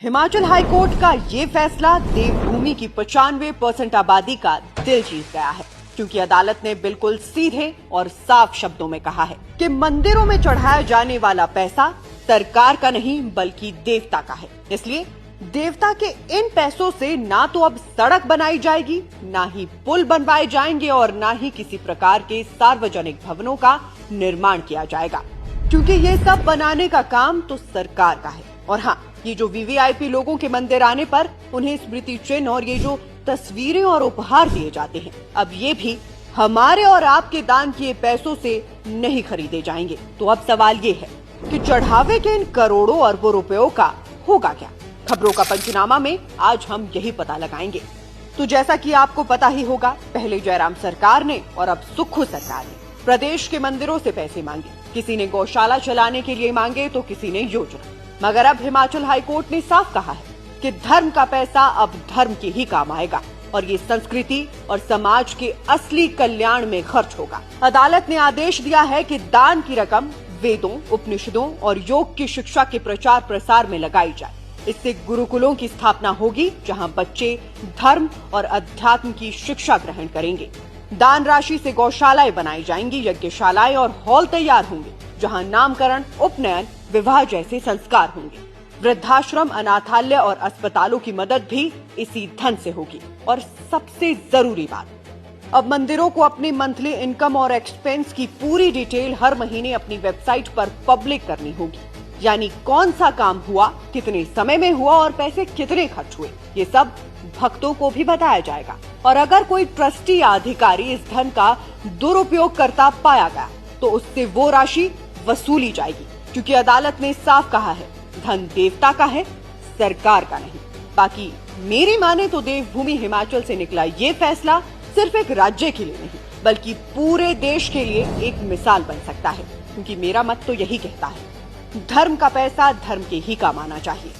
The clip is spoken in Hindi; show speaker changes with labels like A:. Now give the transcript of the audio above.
A: हिमाचल हाईकोर्ट का ये फैसला देवभूमि की 95% आबादी का दिल जीत गया है, क्योंकि अदालत ने बिल्कुल सीधे और साफ शब्दों में कहा है कि मंदिरों में चढ़ाया जाने वाला पैसा सरकार का नहीं बल्कि देवता का है। इसलिए देवता के इन पैसों से ना तो अब सड़क बनाई जाएगी, ना ही पुल बनवाए जाएंगे और ना ही किसी प्रकार के सार्वजनिक भवनों का निर्माण किया जाएगा, क्योंकि ये सब बनाने का काम तो सरकार का है। और हाँ, ये जो वीवीआईपी लोगों के मंदिर आने पर उन्हें स्मृति चिन्ह और ये जो तस्वीरें और उपहार दिए जाते हैं, अब ये भी हमारे और आपके दान किए पैसों से नहीं खरीदे जाएंगे। तो अब सवाल ये है कि चढ़ावे के इन करोड़ों अरबों रुपयों का होगा क्या? खबरों का पंचनामा में आज हम यही पता लगाएंगे। तो जैसा कि आपको पता ही होगा, पहले जयराम सरकार ने और अब सुक्खू सरकार ने प्रदेश के मंदिरों से पैसे मांगे। किसी ने गौशाला चलाने के लिए मांगे तो किसी ने योजना। मगर अब हिमाचल हाईकोर्ट ने साफ कहा है कि धर्म का पैसा अब धर्म के ही काम आएगा और ये संस्कृति और समाज के असली कल्याण में खर्च होगा। अदालत ने आदेश दिया है कि दान की रकम वेदों, उपनिषदों और योग की शिक्षा के प्रचार प्रसार में लगाई जाए। इससे गुरुकुलों की स्थापना होगी, जहां बच्चे धर्म और अध्यात्म की शिक्षा ग्रहण करेंगे। दान राशि से गौशालाएं बनाई जाएंगी, यज्ञशालाएं और हॉल तैयार होंगे, जहां नामकरण, उपनयन, विवाह जैसे संस्कार होंगे। वृद्धाश्रम, अनाथालय और अस्पतालों की मदद भी इसी धन से होगी। और सबसे जरूरी बात, अब मंदिरों को अपनी मंथली इनकम और एक्सपेंस की पूरी डिटेल हर महीने अपनी वेबसाइट पर पब्लिक करनी होगी। यानी कौन सा काम हुआ, कितने समय में हुआ और पैसे कितने खर्च हुए, ये सब भक्तों को भी बताया जाएगा। और अगर कोई ट्रस्टी या अधिकारी इस धन का दुरुपयोग करता पाया गया तो उससे वो राशि वसूली जाएगी, क्योंकि अदालत ने साफ कहा है धन देवता का है, सरकार का नहीं। बाकी मेरी माने तो देवभूमि हिमाचल से निकला ये फैसला सिर्फ एक राज्य के लिए नहीं बल्कि पूरे देश के लिए एक मिसाल बन सकता है, क्योंकि मेरा मत तो यही कहता है, धर्म का पैसा धर्म के ही काम आना चाहिए।